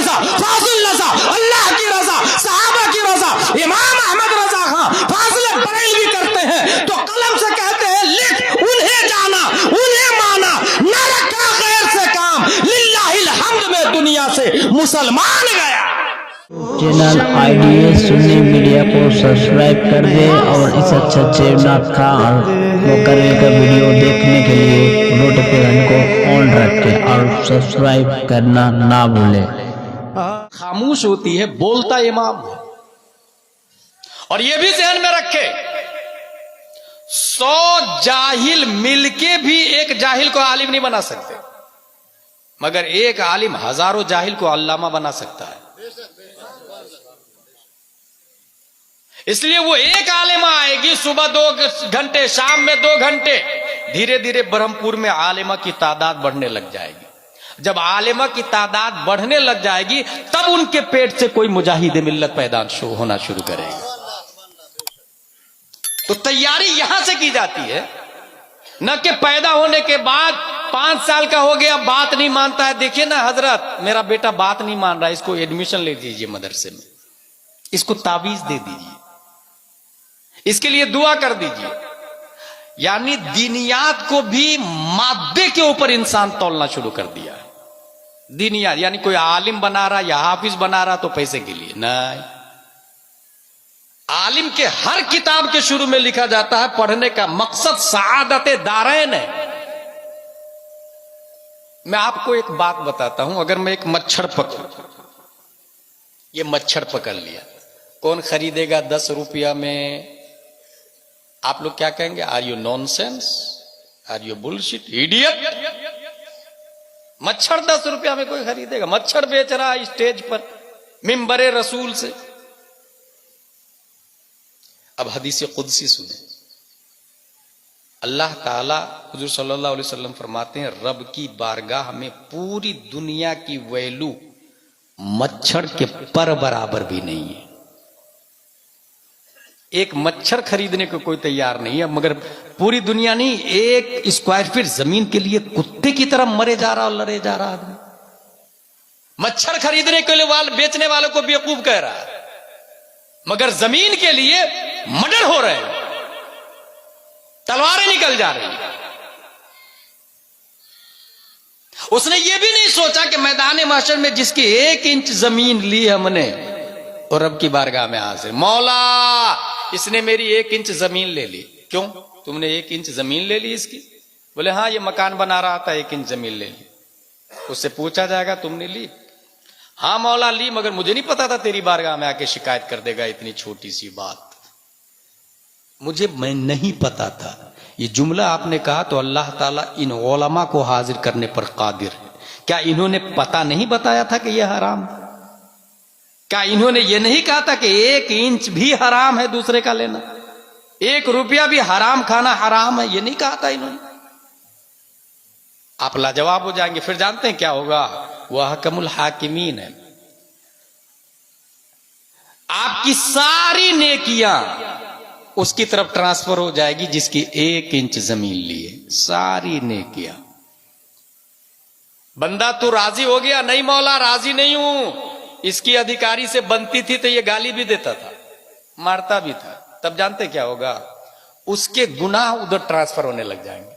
रजा, फाजिल रजा, अल्लाह की रजा, सहाबा की रजा, इमाम अहमद रजा खां फाजिल बरेलवी करते हैं तो कलम से कहते हैं लिख, उन्हें जाना, उन्हें माना, न रखा गैर से काम, लिल्लाहिल हम्द में दुनिया से मुसलमान गया। चैनल आईडीएस सुन्नी मीडिया को सब्सक्राइब कर दे और इस अच्छे नाथ का और मुकर्रर का वीडियो देखने के लिए नोटिफिकेशन को ऑन रखें और सब्सक्राइब करना ना भूलें। खामोश होती है, बोलता इमाम है। और यह भी ध्यान में रखे, 100 जाहिल मिलके भी एक जाहिल को आलिम नहीं बना सकते, मगर एक आलिम हजारों जाहिल को अल्लामा बना सकता है। इसलिए वो एक आलिमा आएगी, सुबह 2 घंटे, शाम में 2 घंटे, धीरे धीरे ब्रह्मपुर में आलिमा की तादाद बढ़ने लग जाएगी। जब आलिमा की तादाद बढ़ने लग जाएगी तब उनके पेट से कोई मुजाहिद मिल्लत पैदा होना शुरू करेगा। तो तैयारी यहां से की जाती है, न कि पैदा होने के बाद 5 साल का हो गया बात नहीं मानता है। देखिए ना हजरत, मेरा बेटा बात नहीं मान रहा, इसको एडमिशन ले दीजिए मदरसे में, इसको ताबीज दे दीजिए, इसके लिए दुआ कर दीजिए। यानी दीनियात को भी मादे के ऊपर इंसान तौलना शुरू कर दिया है। दीनियात यानी कोई आलिम बना रहा या हाफिज बना रहा तो पैसे के लिए नहीं। आलिम के हर किताब के शुरू में लिखा जाता है पढ़ने का मकसद सआदत दारैन है। मैं आपको एक बात बताता हूं, अगर मैं एक मच्छर पकड़, ये मच्छर पकड़ लिया, कौन खरीदेगा 10 रुपया में? आप लोग क्या कहेंगे? Are you nonsense, are you bullshit, idiot. मच्छर 10 रुपया में कोई खरीदेगा? मच्छर बेच रहा है स्टेज पर मिंबरे रसूल से। अब हदीस कुदसी सुने, अल्लाह ताला हुजूर सल्लल्लाहु अलैहि वसल्लम फरमाते हैं, रब की बारगाह में पूरी दुनिया की वैल्यू मच्छर के पर बराबर भी नहीं है। एक मच्छर खरीदने को कोई तैयार नहीं है, मगर पूरी दुनिया नहीं, 1 स्क्वायर फीट जमीन के लिए कुत्ते की तरह मरे जा रहा और लड़े जा रहा आदमी। मच्छर खरीदने के लिए बेचने वालों को बेवकूफ कह रहा है, मगर जमीन के लिए मर्डर हो रहे हैं, तलवारें निकल जा रही हैं। उसने ये भी नहीं सोचा कि मैदान महशर में जिसकी 1 इंच जमीन ली हमने और रब की बारगाह में हाजिर, मौला इसने मेरी 1 इंच जमीन ले ली। क्यों? तुमने 1 इंच जमीन ले ली इसकी? बोले हाँ, ये मकान बना रहा था, 1 इंच जमीन ले ली। उससे पूछा जाएगा तुमने ली? हाँ मौला ली, मगर मुझे नहीं पता था तेरी बारगाह में आके शिकायत कर देगा इतनी छोटी सी बात, मैं नहीं पता था। ये जुमला आपने कहा तो अल्लाह ताला इन उलमा को हाजिर करने पर कादिर है। क्या इन्होंने पता नहीं बताया था कि यह हराम? क्या इन्होंने ये नहीं कहा था कि 1 इंच भी हराम है दूसरे का लेना, 1 रुपया भी हराम खाना हराम है? ये नहीं कहा था इन्होंने। आप लाजवाब हो जाएंगे। फिर जानते हैं क्या होगा? वह हकमुल हाकिमीन है। आपकी सारी नेकियां उसकी तरफ ट्रांसफर हो जाएगी जिसकी 1 इंच जमीन ली है, सारी नेकियां। बंदा तू राजी हो गया? नहीं मौला राजी नहीं हूं। इसकी अधिकारी से बनती थी तो ये गाली भी देता था, मारता भी था। तब जानते क्या होगा? उसके गुनाह उधर ट्रांसफर होने लग जाएंगे।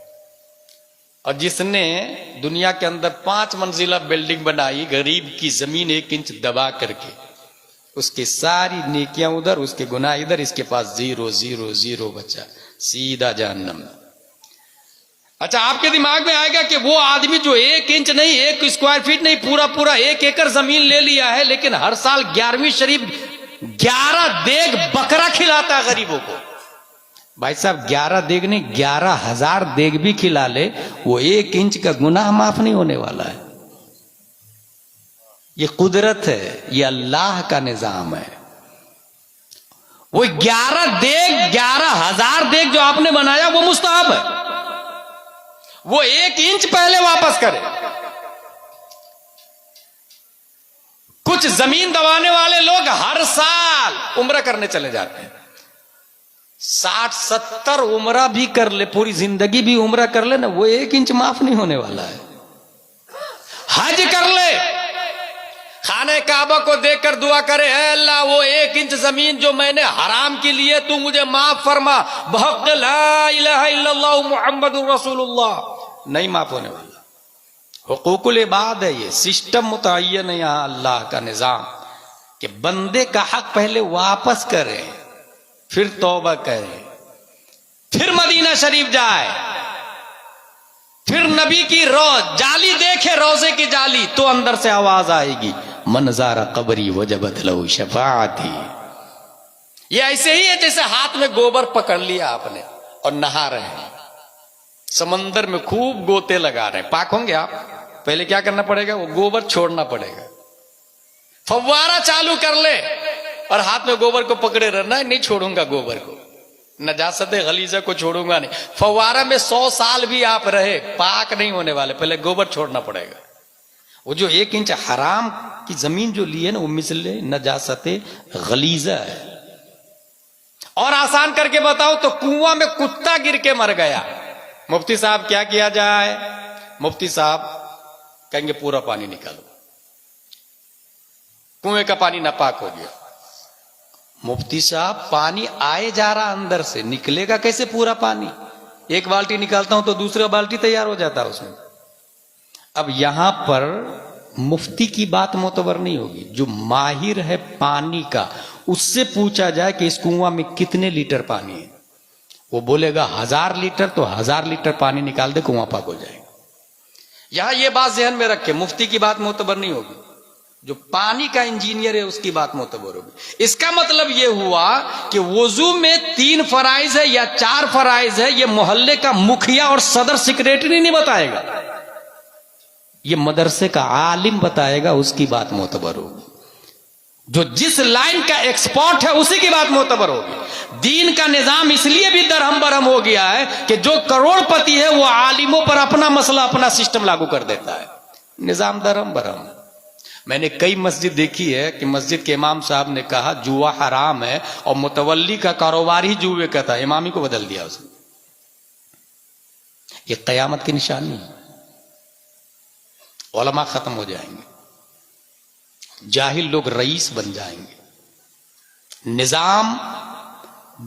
और जिसने दुनिया के अंदर 5 मंजिला बिल्डिंग बनाई गरीब की जमीन 1 इंच दबा करके, उसकी सारी नेकियां उधर, उसके गुनाह इधर, इसके पास 0 0 0 बचा, सीधा जहन्नम। अच्छा, आपके दिमाग में आएगा कि वो आदमी जो 1 इंच नहीं, 1 स्क्वायर फीट नहीं, पूरा 1 एकड़ जमीन ले लिया है, लेकिन हर साल 11वीं शरीफ 11 देग बकरा खिलाता है गरीबों को। भाई साहब 11 देग नहीं, 11,000 देग भी खिला ले, वो 1 इंच का गुनाह माफ नहीं होने वाला है। ये कुदरत है, ये अल्लाह का निजाम है। वो 11 देग, 11,000 देग जो आपने बनाया वो मुस्तहब है, वो 1 इंच पहले वापस करे। कुछ जमीन दबाने वाले लोग हर साल उम्रा करने चले जाते हैं, 60-70 उम्रा भी कर ले, पूरी जिंदगी भी उम्रा कर ले ना, वो 1 इंच माफ नहीं होने वाला है। हज कर ले, खाने काबा को देखकर दुआ करे, है अल्लाह वो 1 इंच जमीन जो मैंने हराम की लिए तू मुझे माफ फरमा, बहक़ ला इलाहा इल्लल्लाह मुहम्मदुर रसूलुल्लाह। नहीं माफ होने वाला। हुकूकुल इबाद है, ये सिस्टम मुतय्यन है यहां अल्लाह का निजाम कि बंदे का हक पहले वापस करे, फिर तौबा करे, फिर मदीना शरीफ जाए, फिर नबी की जाली देखे, रोजे की जाली, तो अंदर से आवाज आएगी, मनजारा कबरी वजबत लहू शफाअती। ये ऐसे ही है जैसे हाथ में गोबर पकड़ लिया आपने और नहा रहे हैं, समंदर में खूब गोते लगा रहे हैं, पाक होंगे आप? पहले क्या करना पड़ेगा? वो गोबर छोड़ना पड़ेगा। फव्वारा चालू कर ले और हाथ में गोबर को पकड़े रहना है, नहीं छोड़ूंगा गोबर को, नजासत गलीजा को छोड़ूंगा नहीं। फव्वारा में 100 साल भी आप रहे, पाक नहीं होने वाले, पहले गोबर छोड़ना पड़ेगा। वो जो 1 इंच हराम की जमीन जो ली है ना, वो मिसले नजासत गलीजा है। और आसान करके बताओ तो कुआं में कुत्ता गिर के मर गया, मुफ्ती साहब क्या किया जाए? मुफ्ती साहब कहेंगे पूरा पानी निकालो, कुएं का पानी नापाक हो गया। मुफ्ती साहब पानी आए जा रहा अंदर से, निकलेगा कैसे पूरा पानी? 1 बाल्टी निकालता हूं तो दूसरा बाल्टी तैयार हो जाता है उसमें। अब यहां पर मुफ्ती की बात मोतबर नहीं होगी, जो माहिर है पानी का, उससे पूछा जाए कि इस कुआं में कितने लीटर पानी है, वो बोलेगा 1000 लीटर, तो 1000 लीटर पानी निकाल दे, कुआं पाक हो जाएगा। यहां ये बात ज़हन में रखे, मुफ्ती की बात मोतबर नहीं होगी, जो पानी का इंजीनियर है उसकी बात मोतबर होगी। इसका मतलब यह हुआ कि वुजू में 3 फराइज है या 4 फराइज है, यह मोहल्ले का मुखिया और सदर सेक्रेटरी नहीं बताएगा, यह मदरसे का आलिम बताएगा, उसकी बात मोतबर होगी। जो जिस लाइन का एक्सपर्ट है उसी की बात मोतबर होगी। दीन का निजाम इसलिए भी दरहम बरहम हो गया है कि जो करोड़पति है वो आलिमों पर अपना मसला, अपना सिस्टम लागू कर देता है, निजाम दरहम बरहम। मैंने कई मस्जिद देखी है कि मस्जिद के इमाम साहब ने कहा जुआ हराम है और मुतवल्ली का कारोबार ही जुए का था, इमाम ही को बदल दिया उसने। ये कयामत की निशानी है, उलमा खत्म हो जाएंगे, जाहिल लोग रईस बन जाएंगे, निजाम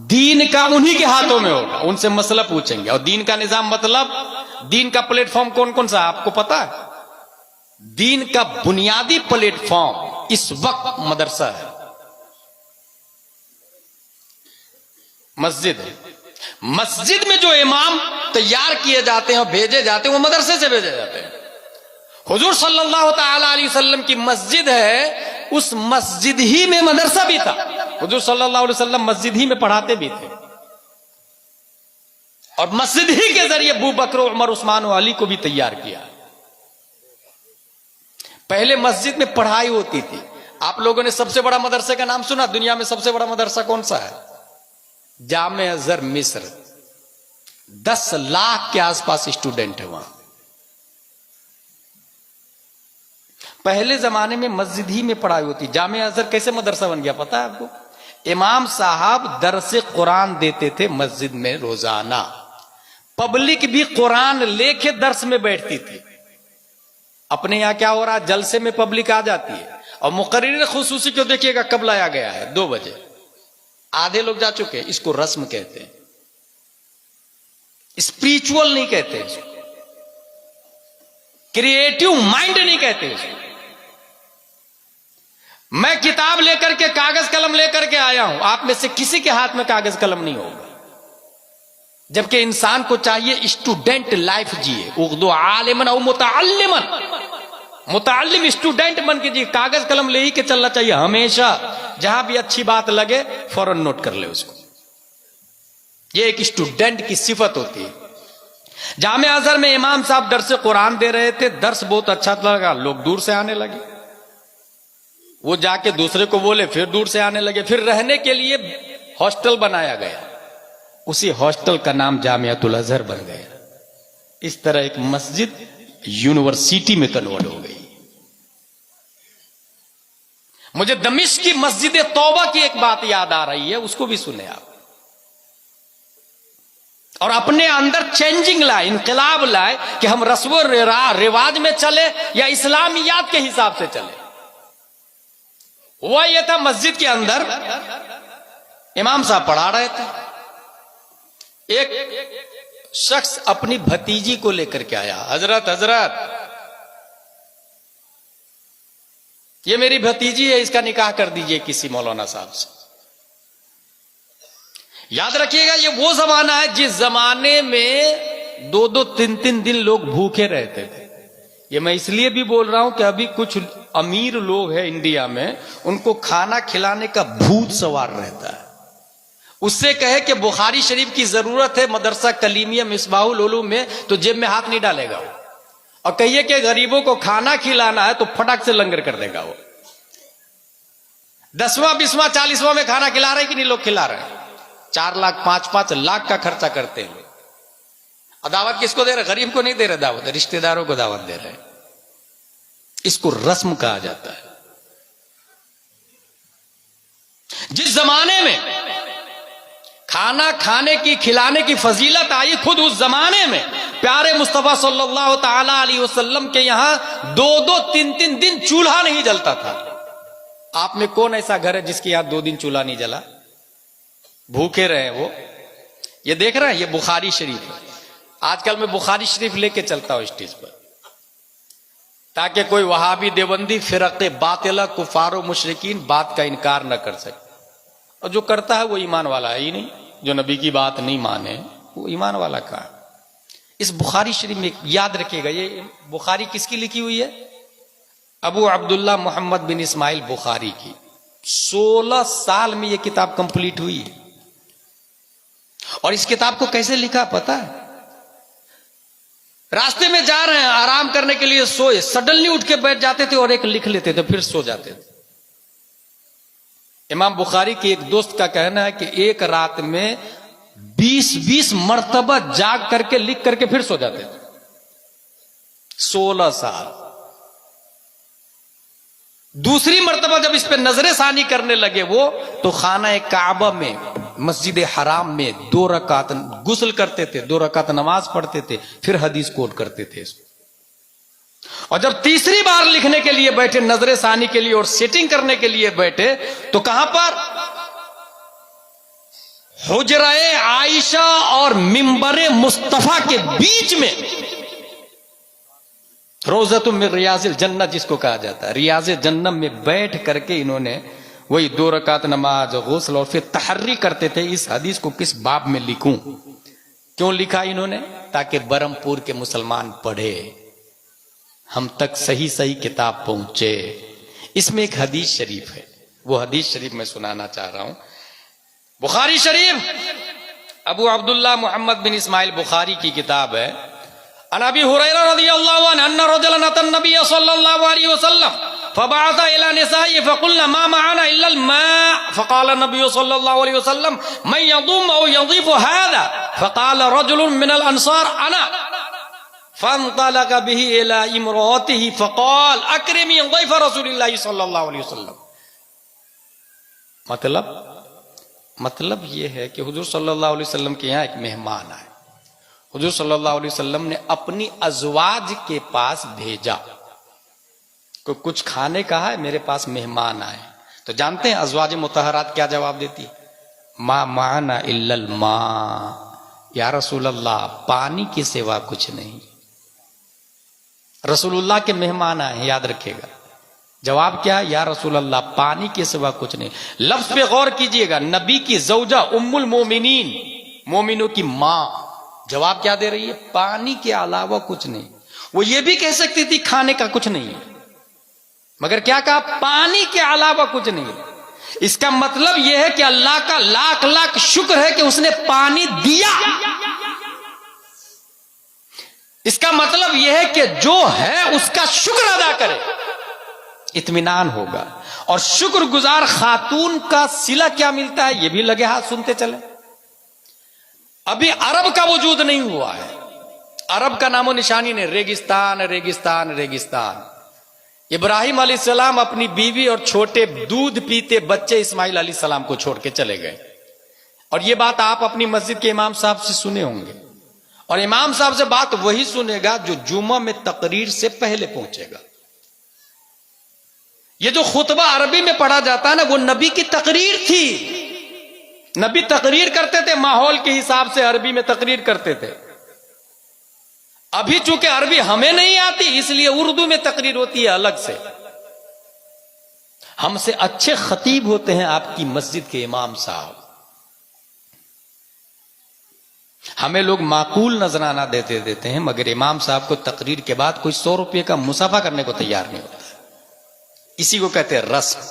दीन का उन्हीं के हाथों में होगा, उनसे मसला पूछेंगे। और दीन का निजाम मतलब दीन का प्लेटफॉर्म कौन कौन सा आपको पता है? दीन का बुनियादी प्लेटफॉर्म इस वक्त मदरसा है, मस्जिद है। मस्जिद में जो इमाम तैयार किए जाते हैं और भेजे जाते हैं वो मदरसे से भेजे जाते हैं। हुजूर सल्लल्लाहु ताला अलैहि वसल्लम की मस्जिद है, उस मस्जिद ही में मदरसा भी था। हुजूर सल्लल्लाहु अलैहि वसल्लम मस्जिद ही में पढ़ाते भी थे और मस्जिद ही के जरिए अबू बकर, उमर, उस्मान और अली को भी तैयार किया। पहले मस्जिद में पढ़ाई होती थी। आप लोगों ने सबसे बड़ा मदरसे का नाम सुना? दुनिया में सबसे बड़ा मदरसा कौन सा है? जामे अजहर मिस्र, 10 लाख के आसपास स्टूडेंट है वहां। पहले जमाने में मस्जिद ही में पढ़ाई होती। जामे अजहर कैसे मदरसा बन गया पता है आपको? इमाम साहब दरसे कुरान देते थे मस्जिद में रोजाना, पब्लिक भी कुरान लेके दर्स में बैठती थी। अपने यहां क्या हो रहा है, जलसे में पब्लिक आ जाती है और मुकर्रिर खुसूसी को देखिएगा कब लाया गया है, 2 बजे, आधे लोग जा चुके हैं। इसको रस्म कहते हैं, स्पिरिचुअल नहीं कहते इसको, क्रिएटिव माइंड नहीं कहते इसको। मैं किताब लेकर के, कागज कलम लेकर के आया हूं, आप में से किसी के हाथ में कागज कलम नहीं होगा, जबकि इंसान को चाहिए स्टूडेंट लाइफ जिए। उर्दू आलिमन और मुतअल्लिमन, मुतअल्लिम स्टूडेंट बन के जी, कागज कलम ले ही के चलना चाहिए हमेशा। जहां भी अच्छी बात लगे फौरन नोट कर ले उसको, ये एक स्टूडेंट की सिफत होती है। जामे अजहर में इमाम साहब दर्स कुरान दे रहे थे, दर्स बहुत अच्छा लगा, लोग दूर से आने लगे। वो जाके दूसरे को बोले, फिर दूर से आने लगे। फिर रहने के लिए हॉस्टल बनाया गया, उसी हॉस्टल का नाम जामियातुल अजहर बन गया। इस तरह एक मस्जिद यूनिवर्सिटी में कन्वर्ट हो गई। मुझे दमिश्क की मस्जिद तौबा की एक बात याद आ रही है, उसको भी सुने आप, और अपने अंदर चेंजिंग लाए, इनकलाब लाए कि हम रस्म रिवाज में चले या इस्लामियात के हिसाब से चले। हुआ यह था, मस्जिद के अंदर इमाम साहब पढ़ा रहे थे। एक शख्स अपनी भतीजी को लेकर के आया, हजरत हजरत ये मेरी भतीजी है, इसका निकाह कर दीजिए किसी मौलाना साहब से। याद रखिएगा, ये वो जमाना है जिस जमाने में 2-2 3-3 दिन लोग भूखे रहते थे। ये मैं इसलिए भी बोल रहा हूं कि अभी कुछ अमीर लोग हैं इंडिया में, उनको खाना खिलाने का भूत सवार रहता है। उससे कहे कि बुखारी शरीफ की जरूरत है मदरसा कलीमिया मिसबाहुल उलूम में, तो जेब में हाथ नहीं डालेगा वो। और कहिए कि गरीबों को खाना खिलाना है तो फटाक से लंगर कर देगा वो। 10वां 20वां 40वां में खाना खिला रहे कि नहीं लोग खिला रहे हैं। 4 लाख 5-5 लाख का खर्चा करते हैं। और दावत किसको दे रहे? गरीब को नहीं दे रहे दावत, रिश्तेदारों को दावत दे रहे हैं। इसको रस्म कहा जाता है। जिस जमाने में खाना खाने की खिलाने की फजीलत आई, खुद उस जमाने में प्यारे मुस्तफा सल्लल्लाहु ताला अलैहि वसल्लम के यहां 2-2 3-3 दिन चूल्हा नहीं जलता था। आप में कौन ऐसा घर है जिसके यहां 2 दिन चूल्हा नहीं जला? भूखे रहे वो। ये देख रहे हैं, ये बुखारी शरीफ है। आजकल मैं बुखारी शरीफ लेके चलता हूं स्टेज पर, ताकि कोई वहाबी देवंदी फिरक़े बातिला कुफारो मुशरिकीन बात का इनकार न कर सके। और जो करता है वो ईमान वाला है ही नहीं। जो नबी की बात नहीं माने वो ईमान वाला का है। इस बुखारी शरीफ में याद रखिएगा, ये बुखारी किसकी लिखी हुई है? अबू अब्दुल्ला मोहम्मद बिन इस्माइल बुखारी की। 16 साल में ये किताब कंप्लीट हुई है। और इस किताब को कैसे लिखा पता है? रास्ते में जा रहे हैं, आराम करने के लिए सोए, सडनली उठ के बैठ जाते थे और एक लिख लेते थे, फिर सो जाते थे। इमाम बुखारी के एक दोस्त का कहना है कि एक रात में 20-20 मर्तबा जाग करके लिख करके फिर सो जाते थे। 16 साल। दूसरी मर्तबा जब इस पे नजरे सानी करने लगे वो, तो खाना काबा में मस्जिद हराम में 2 रकात गुस्ल करते थे, 2 रकात नमाज पढ़ते थे, फिर हदीस कोट करते थे इसको। और जब तीसरी बार लिखने के लिए बैठे, नजरे सानी के लिए और सेटिंग करने के लिए बैठे, तो कहां पर? हुजराए आयशा और मिंबरे मुस्तफा के बीच में, रोज़तुम मिन रियाज़िल जन्नत जिसको कहा जाता है, रियाज़ जन्नत में बैठ करके इन्होंने वही 2 रकात नमाज, गुस्ल और फिर तहर्री करते थे। इस हदीस को किस बाब में लिखूं? क्यों लिखा इन्होंने? ताकि बरमपुर के मुसलमान पढ़े, हम तक सही सही किताब पहुंचे। इसमें एक हदीस शरीफ है, वो हदीस शरीफ मैं सुनाना चाह रहा हूं। बुखारी शरीफ अबू अब्दुल्ला मोहम्मद बिन इस्माइल बुखारी की किताब है। अनबी हुरैरा रज़ियल्लाहु अन्हु अन्ना रजुलन अता नबी सल्लल्लाहु अलैहि वसल्लम फबअसा इला निसाई फक़ुलना मा मअना इल्ला अल-मा फक़ाल नबी सल्लल्लाहु अलैहि वसल्लम मन यदुम औ यदीफ हादा फक़ाल रजुलुन मिनल अंसार अना फंतलक बिही इला इमरातिही फक़ाल अक्रिमी ज़ैफ़ रसूलिल्लाह सल्लल्लाहु अलैहि वसल्लम। मतलब ये है कि हुजूर सल्लल्लाहु अलैहि वसल्लम के यहाँ एक मेहमान आए। हुजूर सल्लल्लाहु अलैहि वसल्लम ने अपनी अज़वाज के पास भेजा, को कुछ खाने कहा है, मेरे पास मेहमान आए। तो जानते हैं अज़वाज मुतहरात क्या जवाब देती? मा माना इल्लल मा, या रसूल अल्लाह पानी के सिवा कुछ नहीं। रसूलुल्लाह के मेहमान आए हैं, याद रखिएगा। जवाब क्या है? या रसूल अल्लाह पानी के सिवा कुछ नहीं। लफ्ज पे गौर कीजिएगा, नबी की ज़ौजा उम्मुल मोमिनीन, मोमिनों की मां, जवाब क्या दे रही है? पानी के अलावा कुछ नहीं। वो ये भी कह सकती थी खाने का कुछ नहीं है, मगर क्या कहा? पानी के अलावा कुछ नहीं है। इसका मतलब यह है कि अल्लाह का लाख लाख शुक्र है कि उसने पानी दिया। इसका मतलब यह है कि जो है उसका शुक्र अदा करे, इत्मीनान होगा। और शुक्रगुजार खातून का सिला क्या मिलता है, यह भी लगे हाथ सुनते चले। अभी अरब का वजूद नहीं हुआ है, अरब का नामो निशानी नहीं, रेगिस्तान रेगिस्तान रेगिस्तान। इब्राहिम अलैहिस्सलाम अपनी बीवी और छोटे दूध पीते बच्चे इस्माइल अलैहिस्सलाम को छोड़ के चले गए। और यह बात आप अपनी मस्जिद के इमाम साहब से सुने होंगे, और इमाम साहब से बात वही सुनेगा जो जुम्मा में तकरीर से पहले पहुंचेगा। ये जो खुतबा अरबी में पढ़ा जाता है ना, वो नबी की तकरीर थी। नबी तकरीर करते थे, माहौल के हिसाब से अरबी में तकरीर करते थे। अभी चूंकि अरबी हमें नहीं आती, इसलिए उर्दू में तकरीर होती है अलग से। हमसे अच्छे खतीब होते हैं आपकी मस्जिद के इमाम साहब। हमें लोग माकूल नजराना देते हैं, मगर इमाम साहब को तकरीर के बाद कोई 100 रुपये का मुसाफा करने को तैयार नहीं होता। इसी को कहते हैं रस्म।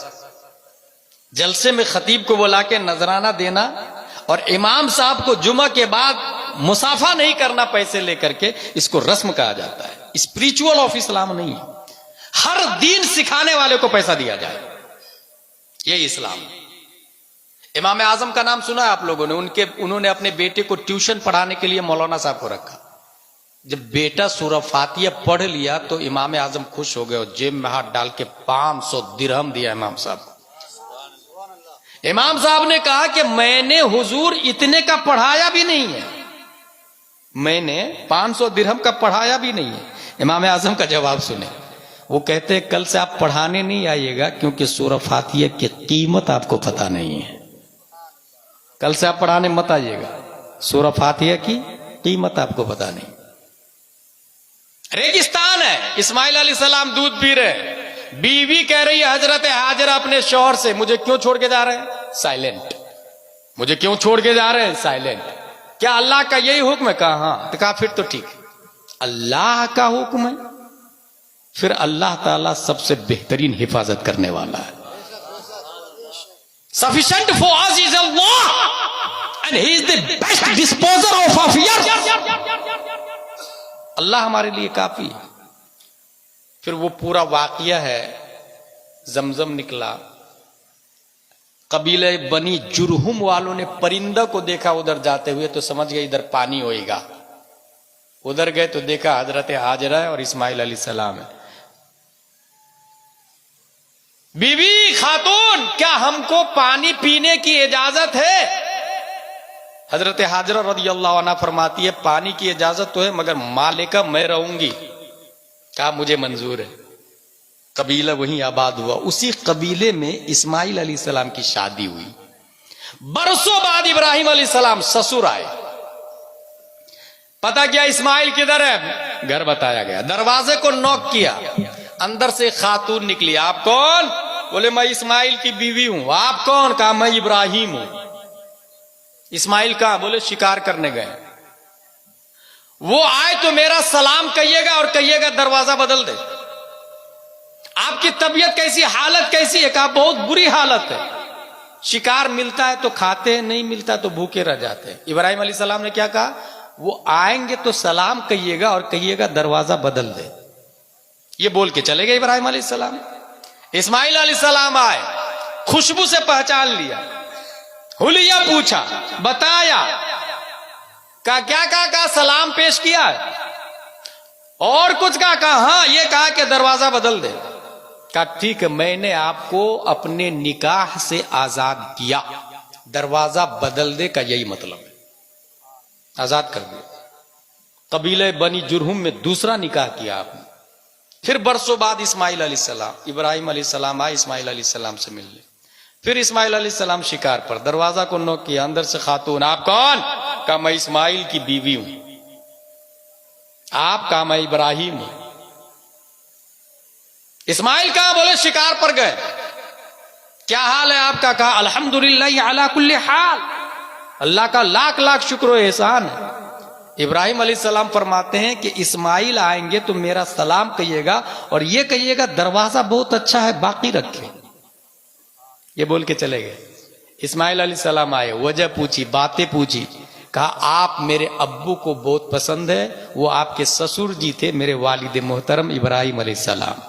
जलसे में खतीब को बुला के नजराना देना और इमाम साहब को जुमा के बाद मुसाफा नहीं करना पैसे लेकर के, इसको रस्म कहा जाता है। स्पिरिचुअल ऑफ इस्लाम नहीं है। हर दीन सिखाने वाले को पैसा दिया जाए, यही इस्लाम। इमाम आजम का नाम सुना है आप लोगों ने? उन्होंने अपने बेटे को ट्यूशन पढ़ाने के लिए मौलाना साहब को रखा। जब बेटा सूरह फातिहा पढ़ लिया तो इमाम आजम खुश हो गए और जेब में हाथ डाल के 500 दिरहम दिया इमाम साहब। इमाम साहब ने कहा कि मैंने हुजूर इतने का पढ़ाया भी नहीं है, मैंने 500 दिरहम का पढ़ाया भी नहीं है। इमाम आजम का जवाब सुने। वो कहते हैं कल से आप पढ़ाने नहीं आइएगा, क्योंकि सूरह फातिहा की कीमत आपको पता नहीं है। कल से आप पढ़ाने मत आइएगा, सूरह फातिहा की कीमत आपको पता नहीं। रेगिस्तान है, इस्माइल अलैहिस्सलाम दूध पी रहे, बीवी कह रही है हजरत हाजरा अपने शौहर से, मुझे क्यों छोड़ के जा रहे हैं? साइलेंट। मुझे क्यों छोड़ के जा रहे हैं? साइलेंट। क्या अल्लाह का यही हुक्म है? कहा हाँ। तो कहा फिर तो ठीक है, अल्लाह का हुक्म है, फिर अल्लाह ताला सबसे बेहतरीन हिफाजत करने वाला है। Sufficient for us is Allah and He is the best disposer of affairs. अल्लाह हमारे लिए काफी है। फिर वो पूरा वाकया है, जमजम निकला। कबीले बनी जुरहुम वालों ने परिंदा को देखा उधर जाते हुए, तो समझ गए इधर पानी होएगा। उधर गए तो देखा हजरत हाजरा है और इस्माइल अलैहिस्सलाम है। बीवी खातून, क्या हमको पानी पीने की इजाजत है? हजरत हाजरा रदियल्लाहु अन्हा फरमाती है पानी की इजाजत तो है, मगर मालिका मैं रहूंगी। कहा मुझे मंजूर है। कबीला वहीं आबाद हुआ। उसी कबीले में इस्माइल अलैहिस्सलाम की शादी हुई। बरसों बाद इब्राहिम अलैहिस्सलाम ससुर आए। पता क्या इस्माइल किधर है? घर बताया गया। दरवाजे को नॉक किया, अंदर से खातून निकली। आप कौन? बोले मैं इस्माइल की बीवी हूं। आप कौन? कहा मैं इब्राहिम हूं। इस्माइल कहा? बोले शिकार करने गए। वो आए तो मेरा सलाम कहिएगा और कहिएगा दरवाजा बदल दे। आपकी तबीयत कैसी, हालत कैसी है? कहा बहुत बुरी हालत है। शिकार मिलता है तो खाते हैं, नहीं मिलता तो भूखे रह जाते हैं। इब्राहिम अलैहिस्सलाम ने क्या कहा? वो आएंगे तो सलाम कहिएगा और कहिएगा दरवाजा बदल दे। ये बोल के चले गए इब्राहिम अलैहिस्सलाम। इस्माइल अलैहिस्सलाम आए, खुशबू से पहचान लिया, हुलिया पूछा, बताया, कहा क्या कहा? सलाम पेश किया और कुछ कहा? हाँ ये कहा कि दरवाजा बदल दे। कहा ठीक है, मैंने आपको अपने निकाह से आजाद किया, दरवाजा बदल दे का यही मतलब है, आजाद कर दिया। कबीले बनी जुरहुम में दूसरा निकाह किया आपने। फिर बरसों बाद इस्माइल अलैहिस्सलाम, इब्राहिम अलैहिस्सलाम आए इस्माइल अलैहिस्सलाम से मिलने। फिर इस्माइल अलैहिस्सलाम शिकार पर, दरवाजा को नॉक किया, अंदर से खातून। आप कौन? कहा मैं इस्माइल की बीवी हूं। आप? कहा मैं इब्राहिम हूं। इस्माइल कहा? बोले शिकार पर गए। क्या हाल है आपका? कहा अल्हम्दुलिल्लाह अला कुल्ली हाल, अल्लाह का लाख लाख शुक्र व एहसान है। इब्राहिम अलैहिस्सलाम फरमाते हैं कि इस्माइल आएंगे तो मेरा सलाम कहिएगा और ये कहिएगा दरवाजा बहुत अच्छा है, बाकी रखे। ये बोल के चले गए। इस्माइल अलैहिस्सलाम आए, वजह पूछी, बातें पूछी। कहा आप मेरे अब्बू को बहुत पसंद है, वो आपके ससुर जी थे, मेरे वालिद मोहतरम इब्राहिम अलैहिस्सलाम।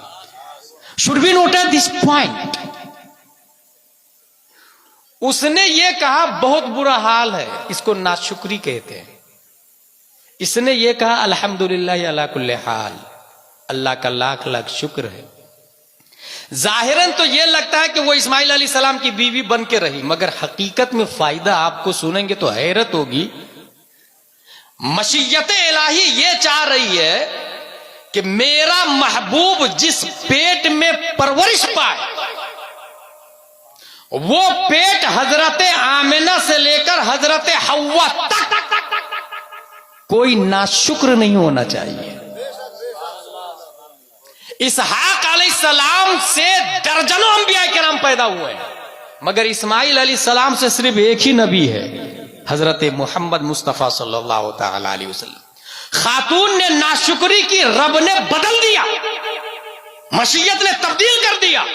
Should be noted this point. उसने ये कहा बहुत बुरा हाल है, इसको नाशुक्री कहते हैं। इसने ये कहा अल्हम्दुलिल्लाह अला कुल्ली हाल, अल्लाह का लाख लाख शुक्र है। जाहिरन तो ये लगता है कि वो इस्माइल अलैहिस्सलाम की बीवी बन के रही, मगर हकीकत में फायदा आपको सुनेंगे तो हैरत होगी। मशीयत इलाही ये चाह रही है कि मेरा महबूब जिस पेट में परवरिश पाए वो पेट हजरत आमिना से लेकर हजरत हव्वा तक कोई नाशुक्र नहीं होना चाहिए। इसहाक अलैहिस्सलाम से दर्जनों अंबिया किराम पैदा हुए हैं, मगर इस्माइल अलैहिस्सलाम से सिर्फ एक ही नबी है, हजरत मोहम्मद मुस्तफा सल्लल्लाहु तआला अलैहि वसल्लम। खातून ने नाशुक्री की, रब ने बदल दिया, मशीयत ने तब्दील कर दिया,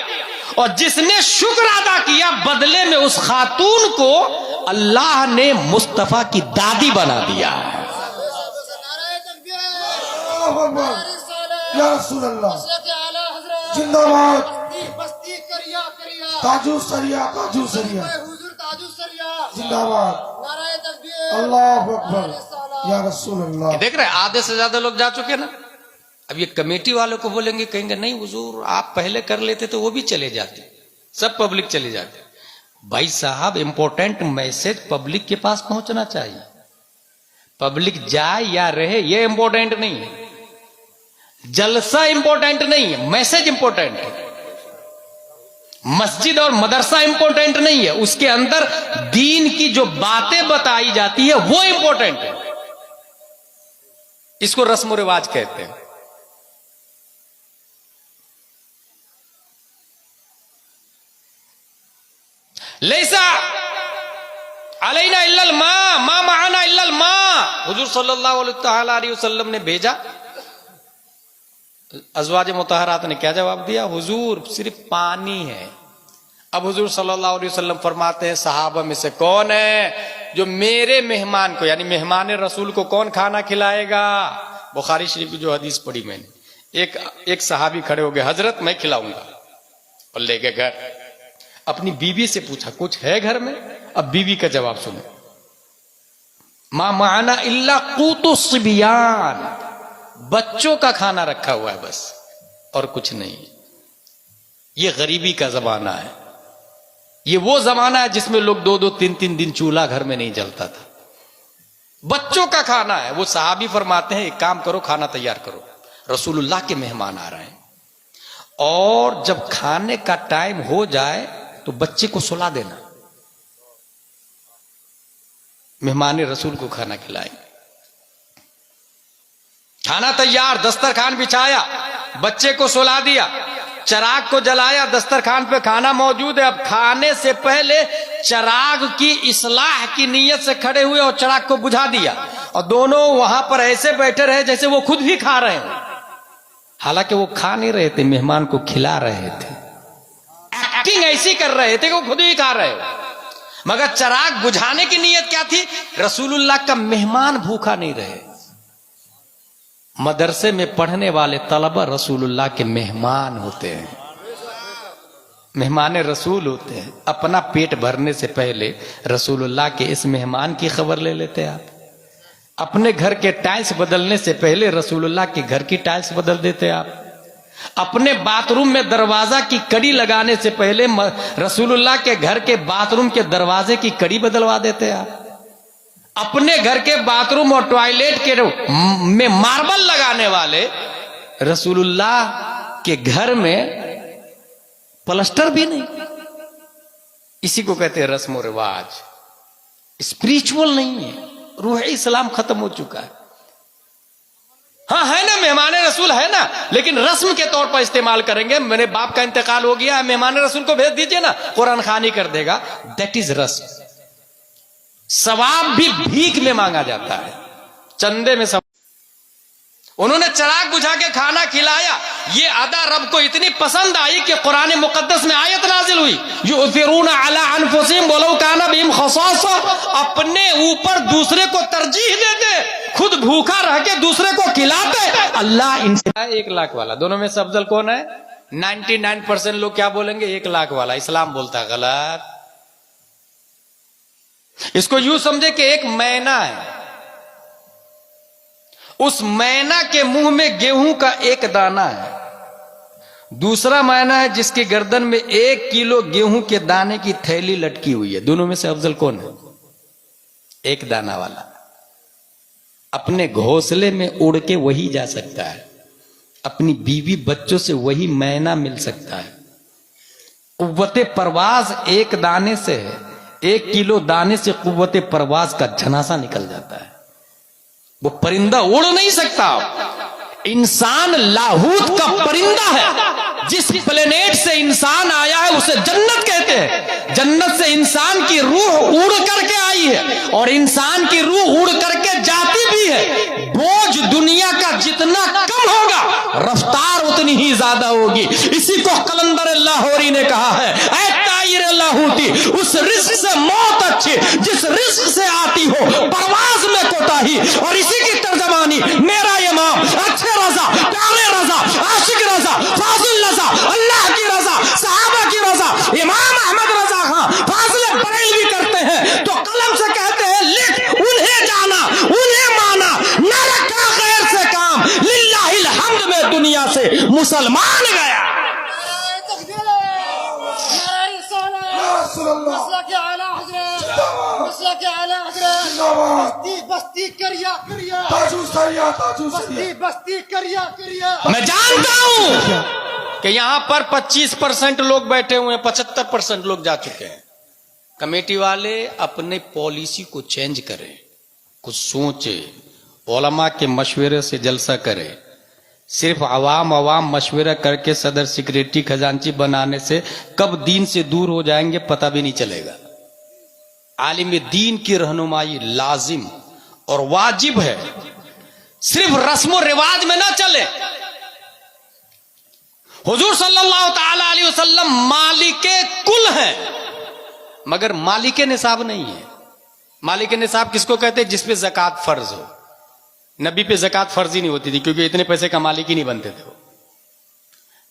और जिसने शुक्र अदा किया बदले में उस खातून को अल्लाह ने मुस्तफा की दादी बना दिया है। या रसूल अल्लाह जिंदाबाद, ताजू सरिया जिंदाबाद, अल्लाह अकबर या रसूल अल्लाह। देख रहे आधे से ज्यादा लोग जा चुके ना। अब ये कमेटी वालों को बोलेंगे, कहेंगे नहीं हुजूर आप पहले कर लेते तो वो भी चले जाते, सब पब्लिक चले जाते। भाई साहब इंपॉर्टेंट मैसेज पब्लिक के पास पहुंचना चाहिए, पब्लिक जाए या रहे ये इंपॉर्टेंट नहीं है, जलसा इंपॉर्टेंट नहीं है, मैसेज इंपॉर्टेंट है। मस्जिद और मदरसा इंपॉर्टेंट नहीं है, उसके अंदर दीन की जो बातें बताई जाती है वो इंपॉर्टेंट है। इसको रस्म रिवाज कहते हैं। लैसा अलैना इल्लल मा माना इल्लल मा, हुजूर सल्लल्लाहु अलैहि वसल्लम ने भेजा। अज़वाज मुतहरात ने क्या जवाब दिया? हुजूर सिर्फ पानी है। अब हुजूर सल्लल्लाहु अलैहि वसल्लम फरमाते हैं सहाबा में से कौन है जो मेरे मेहमान को, यानी मेहमान रसूल को कौन खाना खिलाएगा? बुखारी शरीफ की जो हदीस पढ़ी मैंने, एक सहाबी खड़े हो गए, हजरत मैं खिलाऊंगा, और ले गए घर। अपनी बीवी से पूछा कुछ है घर में? अब बीवी का जवाब सुनो, मा माना इल्ला कूतु सिबियान, बच्चों का खाना रखा हुआ है बस, और कुछ नहीं। ये गरीबी का जमाना है, ये वो जमाना है जिसमें लोग 2-2 3-3 दिन चूल्हा घर में नहीं जलता था, बच्चों का खाना है। वो सहाबी फरमाते हैं एक काम करो, खाना तैयार करो, रसूलुल्लाह के मेहमान आ रहे हैं, और जब खाने का टाइम हो जाए तो बच्चे को सुला देना, मेहमान रसूल को खाना खिलाएंगे। खाना तैयार, दस्तरखान बिछाया, बच्चे को सुला दिया, चराग को जलाया, दस्तरखान पे खाना मौजूद है। अब खाने से पहले चराग की इस्लाह की नीयत से खड़े हुए और चराग को बुझा दिया, और दोनों वहां पर ऐसे बैठे रहे जैसे वो खुद भी खा रहे हैं, हालांकि वो खा नहीं रहे थे, मेहमान को खिला रहे थे, एक्टिंग ऐसी कर रहे थे कि वो खुद ही खा रहे हो। मगर चराग बुझाने की नीयत क्या थी? रसूलुल्लाह का मेहमान भूखा नहीं रहे। मदरसे में पढ़ने वाले तलबा रसूलुल्लाह के मेहमान होते हैं, मेहमान रसूल होते हैं। अपना पेट भरने से पहले रसूलुल्लाह के इस मेहमान की खबर ले लेते हैं आप। अपने घर के टाइल्स बदलने से पहले रसूलुल्लाह के घर की टाइल्स बदल देते हैं आप। अपने बाथरूम में दरवाजा की कड़ी लगाने से पहले रसूलुल्लाह के घर के बाथरूम के दरवाजे की कड़ी बदलवा देते हैं आप। अपने घर के बाथरूम और टॉयलेट के में मार्बल लगाने वाले रसूलुल्लाह के घर में प्लास्टर भी नहीं। इसी को कहते हैं रस्म रिवाज, स्पिरिचुअल नहीं है, रूह इस्लाम खत्म हो चुका है। हाँ है ना, मेहमान रसूल है ना, लेकिन रस्म के तौर पर इस्तेमाल करेंगे। मेरे बाप का इंतकाल हो गया, मेहमान रसूल को भेज दीजिए ना, कुरान खानी कर देगा, दैट इज रस्म। सवाब भी भीख में मांगा जाता है, चंदे में सवाब। उन्होंने चराग बुझा के खाना खिलाया। ये अदा रब को इतनी पसंद आई कि कुरान मुकद्दस में आयत नाजिल हुई, युसिरूना अला अनफुसिहिम वलौ काना बिहिम खसासा, अपने ऊपर दूसरे को तरजीह देते, खुद भूखा रह के दूसरे को खिलाते। अल्लाह इनसे 1 लाख वाला, दोनों में से अफजल कौन है? 99% लोग क्या बोलेंगे? 1 लाख वाला। इस्लाम बोलता है गलत। इसको यूं समझे कि एक मैना है, उस मैना के मुंह में गेहूं का एक दाना है, दूसरा मैना है जिसकी गर्दन में 1 किलो गेहूं के दाने की थैली लटकी हुई है। दोनों में से अफजल कौन है? एक दाना वाला। अपने घोंसले में उड़ के वही जा सकता है, अपनी बीवी बच्चों से वही मैना मिल सकता है। कुव्वते परवाज एक दाने से है, 1 किलो दाने से कुव्वते परवाज का झनासा निकल जाता है। वो परिंदा उड़ नहीं सकता। इंसान लाहूत का परिंदा है। जिस प्लेनेट से इंसान आया है उसे जन्नत कहते हैं। जन्नत से इंसान की रूह उड़ करके आई है और इंसान की रूह उड़ करके जाती भी है। बोझ दुनिया का जितना कम होगा, रफ्तार उतनी ही ज्यादा होगी। इसी को कलंदर लाहौरी ने कहा है, ऐ ताइर लाहूती, उस रिस्क से मौत अच्छी जिस रिस्क से आती हो परवाज में कोताही। और इसी की तर्जमानी मेरा इमाम अच्छे रजा, प्यारे रजा, आशिक रजा, फाजिल रजा, अल्लाह की रजा, सहाबा की रजा, इमाम अहमद रजा खान फाजिल बरेलवी करते हैं तो कलम से कहते हैं, लिख उन्हें जाना, उन्हें माना, न रखा गैर से काम, लिल्लाहिल हम्द में दुनिया से मुसलमान गया। मैं जानता हूं कि यहां पर 25% लोग बैठे हुए हैं, 75% लोग जा चुके हैं। कमेटी वाले अपने पॉलिसी को चेंज करें, कुछ सोचे, उलमा के मशवरे से जलसा करें। सिर्फ अवाम मशवरा करके सदर सेक्रेटरी खजांची बनाने से कब दीन से दूर हो जाएंगे पता भी नहीं चलेगा। आलिम दीन की रहनुमाई लाजिम और वाजिब है, सिर्फ रस्म रिवाज में ना चले। हुजूर सल्लल्लाहु ताला अलैहि वसल्लम मालिके कुल है, मगर मालिके निसाब नहीं है। मालिके निसाब किसको कहते हैं? जिसपे ज़कात फर्ज हो। नबी पे ज़कात फर्ज ही नहीं होती थी क्योंकि इतने पैसे का मालिक ही नहीं बनते थे।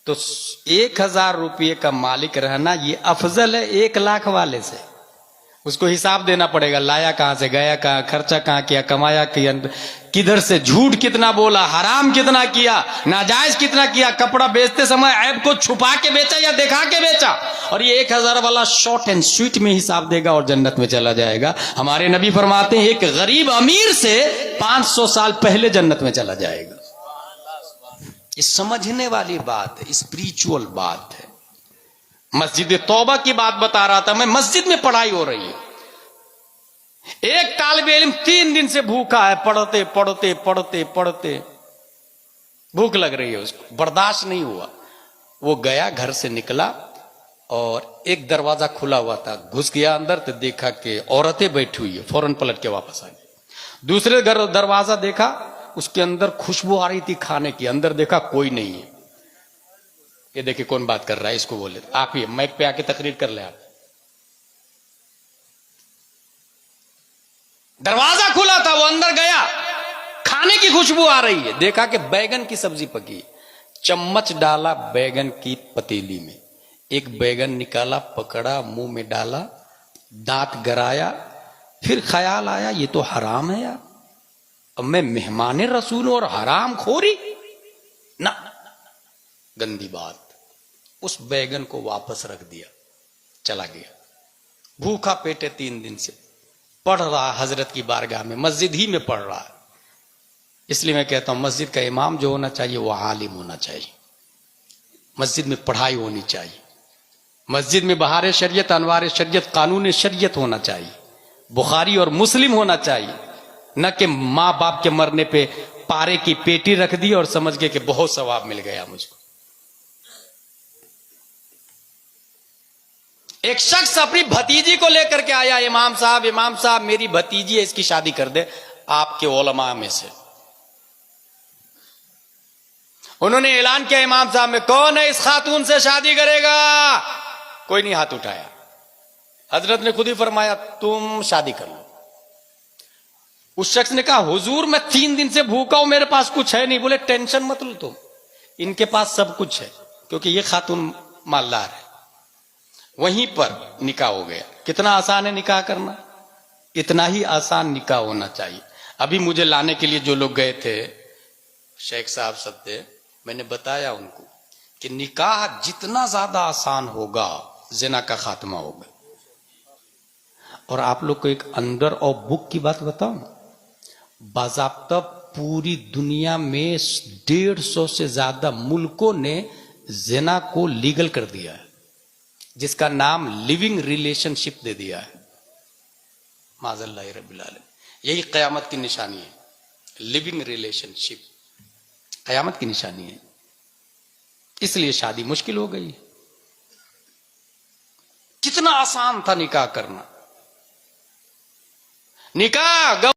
तो 1000 रुपये का मालिक रहना ये अफजल है 1 लाख वाले से। उसको हिसाब देना पड़ेगा, लाया कहां से, गया कहां, खर्चा कहां किया, कमाया किधर से, झूठ कितना बोला, हराम कितना किया, नाजायज कितना किया, कपड़ा बेचते समय ऐब को छुपा के बेचा या दिखा के बेचा। और ये 1000 वाला शॉर्ट एंड स्वीट में हिसाब देगा और जन्नत में चला जाएगा। हमारे नबी फरमाते हैं एक गरीब अमीर से 500 साल पहले जन्नत में चला जाएगा। ये समझने वाली बात है, स्पिरिचुअल बात है। मस्जिद तौबा की बात बता रहा था मैं। मस्जिद में पढ़ाई हो रही है, एक तालिब इल्म 3 दिन से भूखा है, पढ़ते पढ़ते पढ़ते पढ़ते भूख लग रही है, उसको बर्दाश्त नहीं हुआ। वो गया, घर से निकला और एक दरवाजा खुला हुआ था, घुस गया अंदर तो देखा कि औरतें बैठी हुई है, फौरन पलट के वापस आ गई। दूसरे घर दरवाजा देखा, उसके अंदर खुशबू आ रही थी खाने की, अंदर देखा कोई नहीं है। ये देखिए कौन बात कर रहा है, इसको बोले आप ही माइक पे आके तकरीर कर ले। आप दरवाजा खुला था, वो अंदर गया, खाने की खुशबू आ रही है। देखा कि बैगन की सब्जी पकी, चम्मच डाला बैगन की पतीली में, एक बैगन निकाला, पकड़ा, मुंह में डाला, दांत गराया, फिर ख्याल आया ये तो हराम है यार, अब मैं मेहमान रसूल और हराम खोरी ना, गंदी बात। उस बैगन को वापस रख दिया, चला गया। भूखा पेटे 3 दिन से पढ़ रहा हजरत की बारगाह में, मस्जिद ही में पढ़ रहा है। इसलिए मैं कहता हूं मस्जिद का इमाम जो होना चाहिए वो आलिम होना चाहिए। मस्जिद में पढ़ाई होनी चाहिए। मस्जिद में बहार शरीयत, अनवार शरीयत, कानून शरीयत होना चाहिए। बुखारी और मुस्लिम होना चाहिए, न कि माँ बाप के मरने पे पारे की पेटी रख दी और समझ गए कि बहुत सवाब मिल गया मुझको। एक शख्स अपनी भतीजी को लेकर के आया, इमाम साहब मेरी भतीजी है, इसकी शादी कर दे आपके उलमा में से। उन्होंने ऐलान किया इमाम साहब में, कौन है इस खातून से शादी करेगा? कोई नहीं हाथ उठाया। हजरत ने खुद ही फरमाया तुम शादी कर लो। उस शख्स ने कहा हुजूर मैं 3 दिन से भूखा हूं, मेरे पास कुछ है नहीं। बोले टेंशन मत लो तुम, इनके पास सब कुछ है क्योंकि ये खातून मालदार है। वहीं पर निकाह हो गया। कितना आसान है निकाह करना, इतना ही आसान निकाह होना चाहिए। अभी मुझे लाने के लिए जो लोग गए थे शेख साहब सब थे, मैंने बताया उनको कि निकाह जितना ज्यादा आसान होगा जिना का खात्मा होगा। और आप लोग को एक अंडर और बुक की बात बताऊं, बाज़ाब्ता पूरी दुनिया में 150 से ज्यादा मुल्कों ने जिना को लीगल कर दिया है, जिसका नाम लिविंग रिलेशनशिप दे दिया है। माज़ल्लाह रब्बिल आलमीन, यही कयामत की निशानी है। लिविंग रिलेशनशिप कयामत की निशानी है, इसलिए शादी मुश्किल हो गई। कितना आसान था निकाह करना। निकाह